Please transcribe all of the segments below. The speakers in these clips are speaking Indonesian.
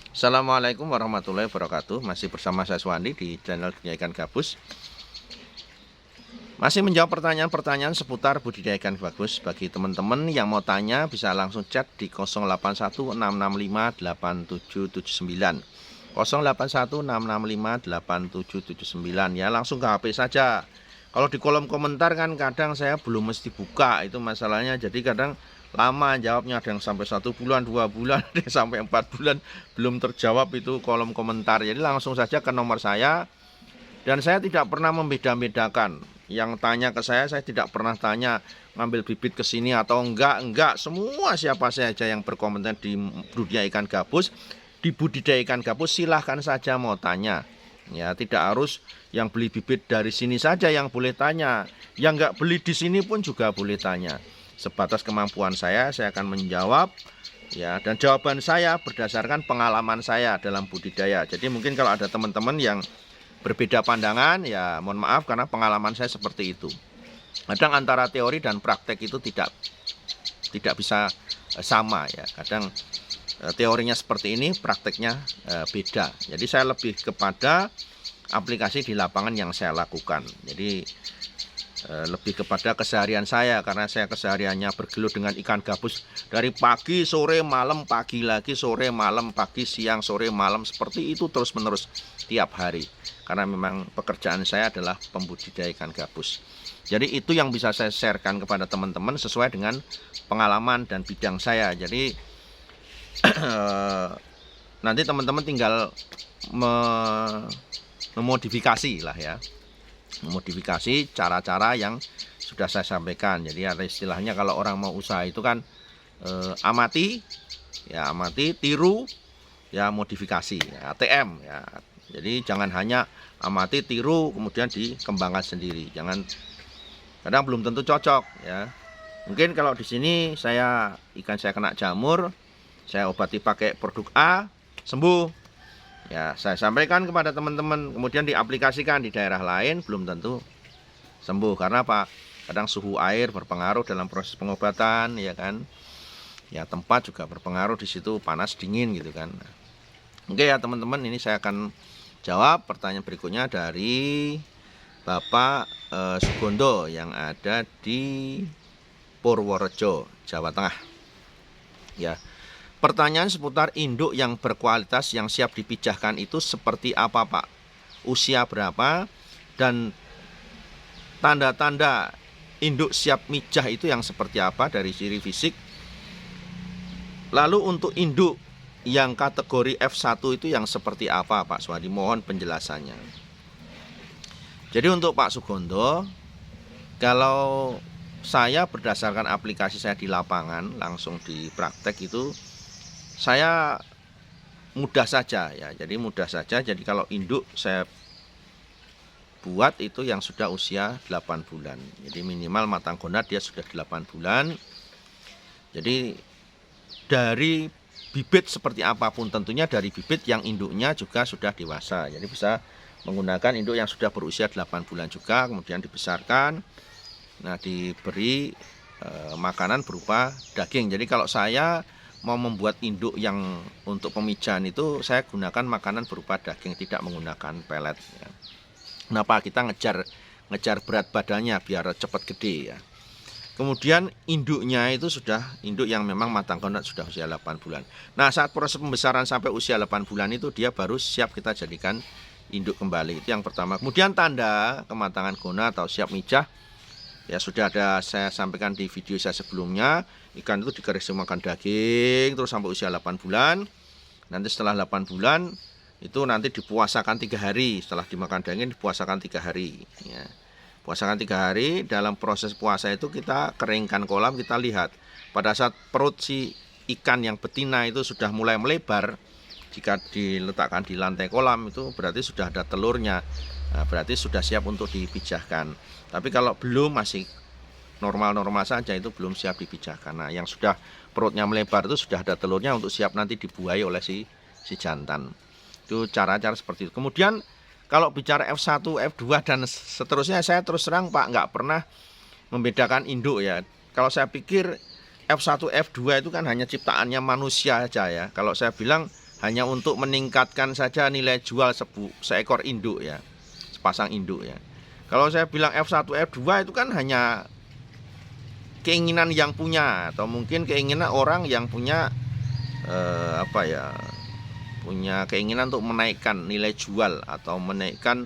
Assalamualaikum warahmatullahi wabarakatuh. Masih bersama saya Suwandi di channel Budidaya Ikan Gabus. Masih menjawab pertanyaan-pertanyaan seputar budidaya ikan gabus. Bagi teman-teman yang mau tanya bisa langsung chat di 0816658779. 0816658779 ya, langsung ke HP saja. Kalau di kolom komentar kan kadang saya belum mesti buka, itu masalahnya. Jadi kadang lama jawabnya, ada yang sampai 1 bulan, 2 bulan, ada yang sampai 4 bulan belum terjawab itu kolom komentar. Jadi langsung saja ke nomor saya. Dan saya tidak pernah membeda-bedakan. Yang tanya ke saya tidak pernah tanya ngambil bibit ke sini atau enggak. Semua siapa saja yang berkomentar di budidaya ikan gabus, di budidaya ikan gabus silahkan saja mau tanya. Ya, tidak harus yang beli bibit dari sini saja yang boleh tanya. Yang enggak beli di sini pun juga boleh tanya. Sebatas kemampuan saya akan menjawab. Ya, dan jawaban saya berdasarkan pengalaman saya dalam budidaya. Jadi mungkin kalau ada teman-teman yang berbeda pandangan, ya mohon maaf karena pengalaman saya seperti itu. Kadang antara teori dan praktek itu tidak bisa sama ya. Kadang teorinya seperti ini, prakteknya beda. Jadi saya lebih kepada aplikasi di lapangan yang saya lakukan. Jadi lebih kepada keseharian saya, karena saya kesehariannya bergelut dengan ikan gabus dari pagi, sore, malam, pagi lagi, sore, malam, pagi, siang, sore, malam, seperti itu terus menerus tiap hari. Karena memang pekerjaan saya adalah pembudidaya ikan gabus. Jadi itu yang bisa saya sharekan kepada teman-teman sesuai dengan pengalaman dan bidang saya. Jadi nanti teman-teman tinggal memodifikasi lah ya, memodifikasi cara-cara yang sudah saya sampaikan. Jadi ada istilahnya kalau orang mau usaha itu kan amati, ya amati, tiru, ya modifikasi, ya, ATM ya. Jadi jangan hanya amati, tiru, kemudian dikembangkan sendiri. Jangan, kadang belum tentu cocok ya. Mungkin kalau di sini ikan saya kena jamur, saya obati pakai produk A, sembuh. Ya, saya sampaikan kepada teman-teman, kemudian diaplikasikan di daerah lain, belum tentu sembuh. Karena apa? Kadang suhu air berpengaruh dalam proses pengobatan, ya kan? Ya, tempat juga berpengaruh di situ, panas dingin gitu kan. Oke ya teman-teman, ini saya akan jawab pertanyaan berikutnya dari Bapak Sugondo yang ada di Purworejo, Jawa Tengah. Ya. Pertanyaan seputar induk yang berkualitas yang siap dipijahkan itu seperti apa, Pak? Usia berapa? Dan tanda-tanda induk siap mijah itu yang seperti apa dari ciri fisik? Lalu untuk induk yang kategori F1 itu yang seperti apa, Pak Suwadi? Mohon penjelasannya. Jadi untuk Pak Sugondo, kalau saya berdasarkan aplikasi saya di lapangan, langsung di praktek itu, saya mudah saja ya. Jadi mudah saja. Jadi kalau induk saya buat itu yang sudah usia 8 bulan. Jadi minimal matang gonat dia sudah 8 bulan. Jadi dari bibit seperti apapun, tentunya dari bibit yang induknya juga sudah dewasa. Jadi bisa menggunakan induk yang sudah berusia 8 bulan juga, kemudian dibesarkan. Nah, diberi makanan berupa daging. Jadi kalau saya mau membuat induk yang untuk pemijahan itu, saya gunakan makanan berupa daging, tidak menggunakan pelet ya. Kenapa? Kita ngejar berat badannya biar cepat gede ya. Kemudian induknya itu sudah induk yang memang matang gonat sudah usia 8 bulan. Nah, saat proses pembesaran sampai usia 8 bulan itu dia baru siap kita jadikan induk kembali. Itu yang pertama. Kemudian tanda kematangan gonat atau siap mijah, ya sudah ada saya sampaikan di video saya sebelumnya. Ikan itu dikasih makan daging terus sampai usia 8 bulan. Nanti setelah 8 bulan itu nanti dipuasakan 3 hari. Setelah dimakan daging dipuasakan 3 hari ya. Puasakan 3 hari. Dalam proses puasa itu kita keringkan kolam, kita lihat pada saat perut si ikan yang betina itu sudah mulai melebar, jika diletakkan di lantai kolam itu berarti sudah ada telurnya. Nah, berarti sudah siap untuk dipijahkan. Tapi kalau belum, masih normal-normal saja, itu belum siap dipijahkan. Nah, yang sudah perutnya melebar itu sudah ada telurnya untuk siap nanti dibuai oleh si jantan. Itu cara-cara seperti itu. Kemudian kalau bicara F1, F2 dan seterusnya, saya terus terang Pak nggak pernah membedakan induk ya. Kalau saya pikir F1, F2 itu kan hanya ciptaannya manusia aja ya. Kalau saya bilang hanya untuk meningkatkan saja nilai jual seekor induk ya, sepasang induk ya. Kalau saya bilang F1, F2 itu kan hanya keinginan yang punya, atau mungkin keinginan orang yang punya punya keinginan untuk menaikkan nilai jual atau menaikkan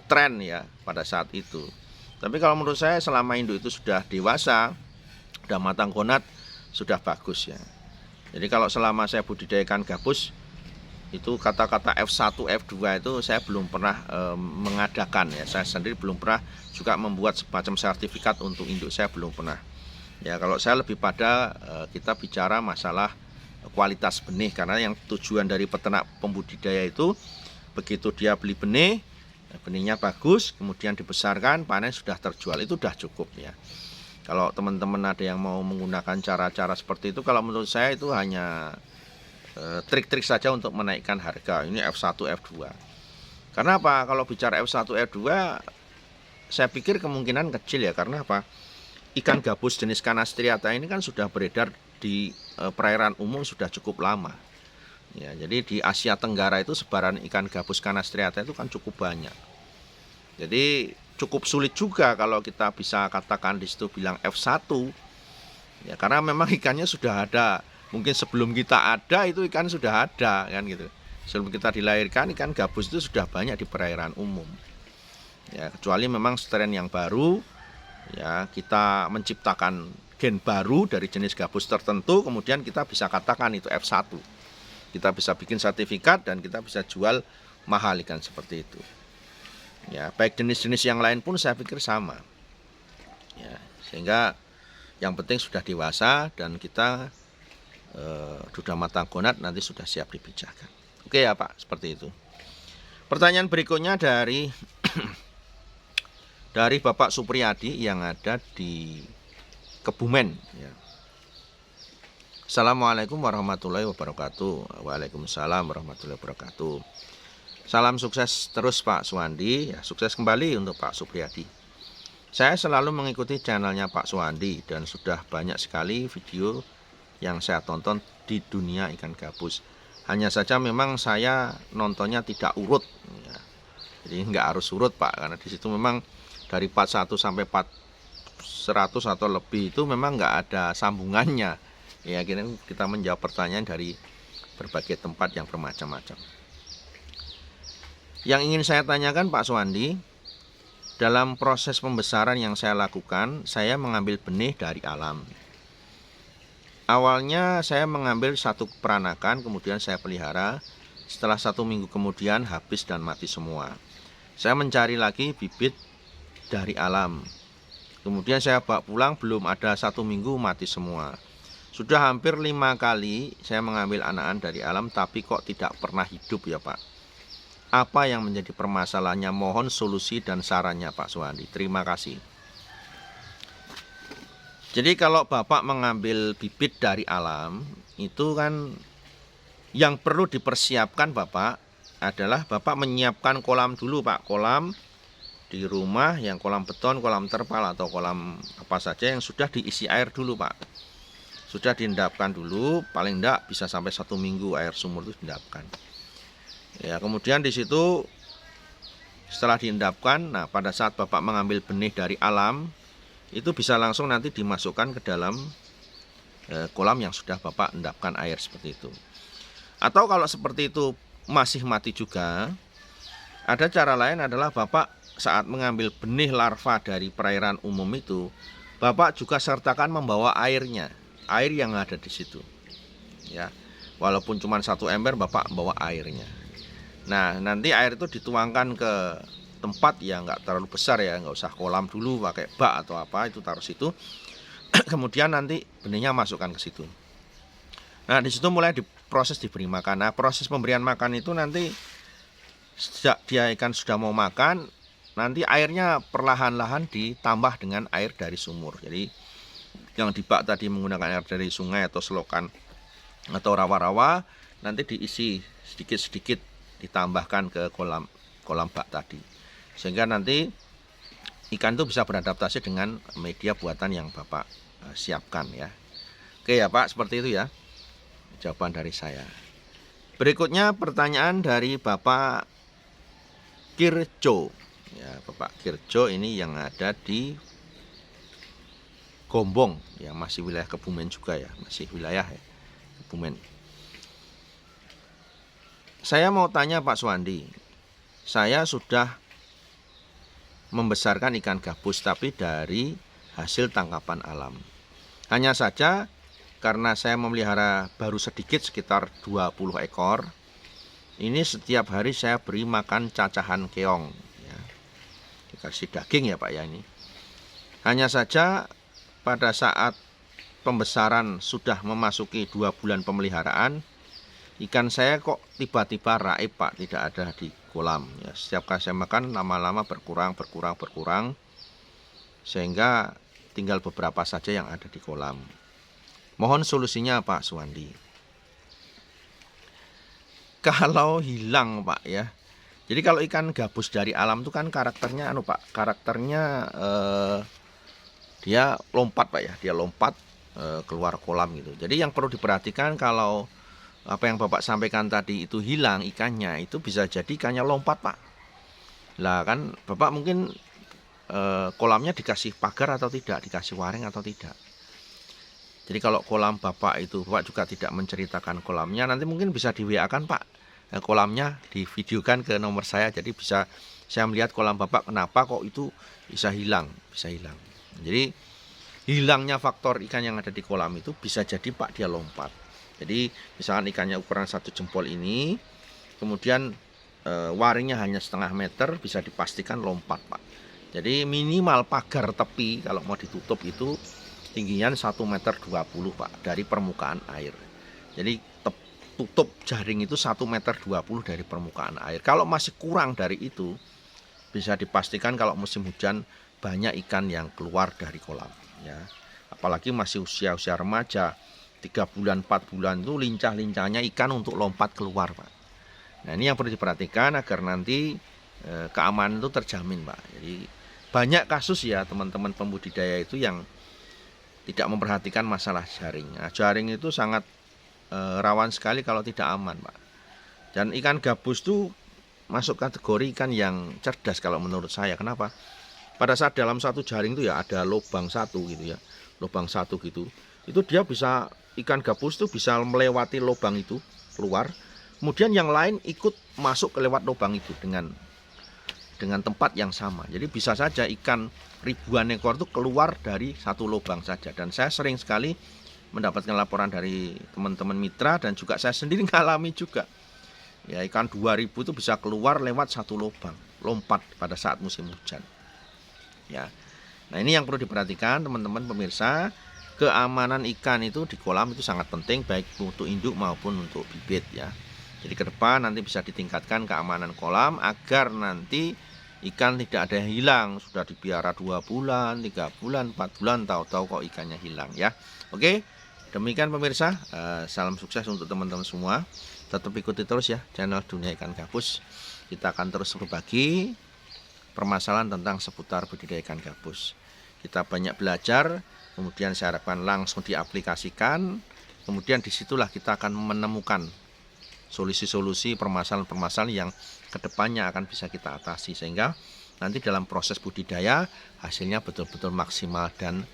tren ya pada saat itu. Tapi kalau menurut saya selama induk itu sudah dewasa, sudah matang gonat, sudah bagus ya. Jadi kalau selama saya budidayakan gabus, itu kata-kata F1, F2 itu saya belum pernah mengadakan ya. Saya sendiri belum pernah juga membuat semacam sertifikat untuk induk, saya belum pernah. Ya kalau saya lebih pada kita bicara masalah kualitas benih, karena yang tujuan dari peternak pembudidaya itu begitu dia beli benih, benihnya bagus, kemudian dibesarkan, panen sudah terjual, itu sudah cukup ya. Kalau teman-teman ada yang mau menggunakan cara-cara seperti itu, kalau menurut saya itu hanya trik-trik saja untuk menaikkan harga. Ini F1, F2. Karena apa? Kalau bicara F1, F2, saya pikir kemungkinan kecil ya. Karena apa? Ikan gabus jenis Canas striata ini kan sudah beredar di perairan umum sudah cukup lama. Ya, jadi di Asia Tenggara itu sebaran ikan gabus Canas striata itu kan cukup banyak. Jadi cukup sulit juga kalau kita bisa katakan di situ bilang F1 ya, karena memang ikannya sudah ada. Mungkin sebelum kita ada itu ikan sudah ada kan gitu. Sebelum kita dilahirkan ikan gabus itu sudah banyak di perairan umum. Ya, kecuali memang strain yang baru ya, kita menciptakan gen baru dari jenis gabus tertentu, kemudian kita bisa katakan itu F1. Kita bisa bikin sertifikat dan kita bisa jual mahal ikan seperti itu. Ya, baik jenis-jenis yang lain pun saya pikir sama. Ya, sehingga yang penting sudah dewasa dan kita sudah matang gonat, nanti sudah siap dibijakan. Oke ya Pak, seperti itu. Pertanyaan berikutnya dari dari Bapak Supriyadi yang ada di Kebumen. Ya. Assalamualaikum warahmatullahi wabarakatuh. Waalaikumsalam warahmatullahi wabarakatuh. Salam sukses terus Pak Suwandi, ya, sukses kembali untuk Pak Supriyadi. Saya selalu mengikuti channelnya Pak Suwandi dan sudah banyak sekali video yang saya tonton di dunia ikan gabus. Hanya saja memang saya nontonnya tidak urut, ya. Jadi nggak harus urut Pak, karena di situ memang dari part 1 sampai part 100 atau lebih itu memang nggak ada sambungannya. Ya, kita menjawab pertanyaan dari berbagai tempat yang bermacam-macam. Yang ingin saya tanyakan Pak Suwandi, dalam proses pembesaran yang saya lakukan, saya mengambil benih dari alam. Awalnya saya mengambil satu peranakan, kemudian saya pelihara. Setelah 1 minggu kemudian habis dan mati semua. Saya mencari lagi bibit dari alam. Kemudian saya bawa pulang, belum ada 1 minggu mati semua. Sudah hampir 5 kali saya mengambil anakan dari alam, tapi kok tidak pernah hidup ya Pak. Apa yang menjadi permasalahannya? Mohon solusi dan sarannya Pak Suwandi. Terima kasih. Jadi kalau Bapak mengambil bibit dari alam, itu kan yang perlu dipersiapkan Bapak adalah Bapak menyiapkan kolam dulu Pak. Kolam di rumah yang kolam beton, kolam terpal atau kolam apa saja yang sudah diisi air dulu Pak. Sudah diendapkan dulu, paling enggak bisa sampai 1 minggu air sumur itu diendapkan. Ya, kemudian di situ setelah diendapkan, nah pada saat Bapak mengambil benih dari alam, itu bisa langsung nanti dimasukkan ke dalam kolam yang sudah Bapak endapkan air seperti itu. Atau kalau seperti itu masih mati juga, ada cara lain adalah Bapak saat mengambil benih larva dari perairan umum itu, Bapak juga sertakan membawa airnya, air yang ada di situ. Ya, walaupun cuma 1 ember, Bapak bawa airnya. Nah, nanti air itu dituangkan ke tempat yang nggak terlalu besar ya, nggak usah kolam dulu pakai bak atau apa, itu taruh situ. Kemudian nanti benihnya masukkan ke situ. Nah, di situ mulai diproses diberi makan. Nah, proses pemberian makan itu nanti sejak dia ikan sudah mau makan, nanti airnya perlahan-lahan ditambah dengan air dari sumur. Jadi yang di bak tadi menggunakan air dari sungai atau selokan atau rawa-rawa, nanti diisi sedikit-sedikit ditambahkan ke kolam bak tadi, sehingga nanti ikan itu bisa beradaptasi dengan media buatan yang Bapak siapkan ya. Oke ya Pak, seperti itu ya jawaban dari saya. Berikutnya pertanyaan dari Bapak Kirjo. Ya, Bapak Kirjo ini yang ada di Gombong, ya masih wilayah Kebumen juga ya, masih wilayah ya, Kebumen. Saya mau tanya Pak Suwandi, saya sudah membesarkan ikan gabus tapi dari hasil tangkapan alam. Hanya saja karena saya memelihara baru sedikit sekitar 20 ekor. Ini setiap hari saya beri makan cacahan keong ya. Dikasih daging ya Pak ya ini. Hanya saja pada saat pembesaran sudah memasuki 2 bulan pemeliharaan, ikan saya kok tiba-tiba raib Pak, tidak ada di kolam ya. Setiap kali saya makan lama-lama berkurang sehingga tinggal beberapa saja yang ada di kolam. Mohon solusinya Pak Suwandi. Kalau hilang Pak ya. Jadi kalau ikan gabus dari alam itu kan karakternya Pak, karakternya dia lompat Pak ya, dia lompat keluar kolam gitu. Jadi yang perlu diperhatikan kalau apa yang Bapak sampaikan tadi itu hilang ikannya, itu bisa jadi ikannya lompat Pak. Lah kan Bapak mungkin kolamnya dikasih pagar atau tidak, dikasih waring atau tidak. Jadi kalau kolam Bapak itu Bapak juga tidak menceritakan kolamnya, nanti mungkin bisa di WA kan Pak, kolamnya divideokan ke nomor saya, jadi bisa saya melihat kolam Bapak kenapa kok itu bisa hilang. Jadi hilangnya faktor ikan yang ada di kolam itu bisa jadi Pak dia lompat. Jadi misalkan ikannya ukuran 1 jempol ini, kemudian waringnya hanya setengah meter, bisa dipastikan lompat Pak. Jadi minimal pagar tepi kalau mau ditutup itu tingginya 1,20 meter Pak dari permukaan air. Jadi tutup jaring itu 1,20 meter dari permukaan air. Kalau masih kurang dari itu, bisa dipastikan kalau musim hujan banyak ikan yang keluar dari kolam ya. Apalagi masih usia remaja, 3 bulan 4 bulan itu lincah-lincahnya ikan untuk lompat keluar Pak. Nah ini yang perlu diperhatikan agar nanti keamanan itu terjamin Pak. Jadi banyak kasus ya teman-teman pembudidaya itu yang tidak memperhatikan masalah jaring. Nah, jaring itu sangat rawan sekali kalau tidak aman Pak. Dan ikan gabus itu masuk kategori ikan yang cerdas kalau menurut saya. Kenapa? Pada saat dalam satu jaring itu ya ada lubang satu gitu ya, lubang satu gitu. Itu dia bisa, ikan gabus itu bisa melewati lubang itu keluar. Kemudian yang lain ikut masuk ke lewat lubang itu dengan tempat yang sama. Jadi bisa saja ikan ribuan ekor itu keluar dari satu lubang saja. Dan saya sering sekali mendapatkan laporan dari teman-teman mitra dan juga saya sendiri ngalami juga. Ya, ikan 2000 itu bisa keluar lewat satu lubang, lompat pada saat musim hujan. Ya. Nah, ini yang perlu diperhatikan teman-teman pemirsa. Keamanan ikan itu di kolam itu sangat penting baik untuk induk maupun untuk bibit ya. Jadi ke depan nanti bisa ditingkatkan keamanan kolam agar nanti ikan tidak ada yang hilang. Sudah dipiara 2 bulan, 3 bulan, 4 bulan, tahu-tahu kok ikannya hilang ya. Oke, demikian pemirsa, salam sukses untuk teman-teman semua. Tetap ikuti terus ya channel Dunia Ikan Gabus. Kita akan terus berbagi permasalahan tentang seputar budidaya ikan gabus. Kita banyak belajar, kemudian saya harapkan langsung diaplikasikan. Kemudian disitulah kita akan menemukan solusi-solusi permasalahan-permasalahan yang kedepannya akan bisa kita atasi. Sehingga nanti dalam proses budidaya hasilnya betul-betul maksimal dan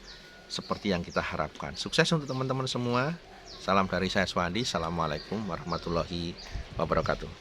seperti yang kita harapkan. Sukses untuk teman-teman semua. Salam dari saya Suwandi. Assalamualaikum warahmatullahi wabarakatuh.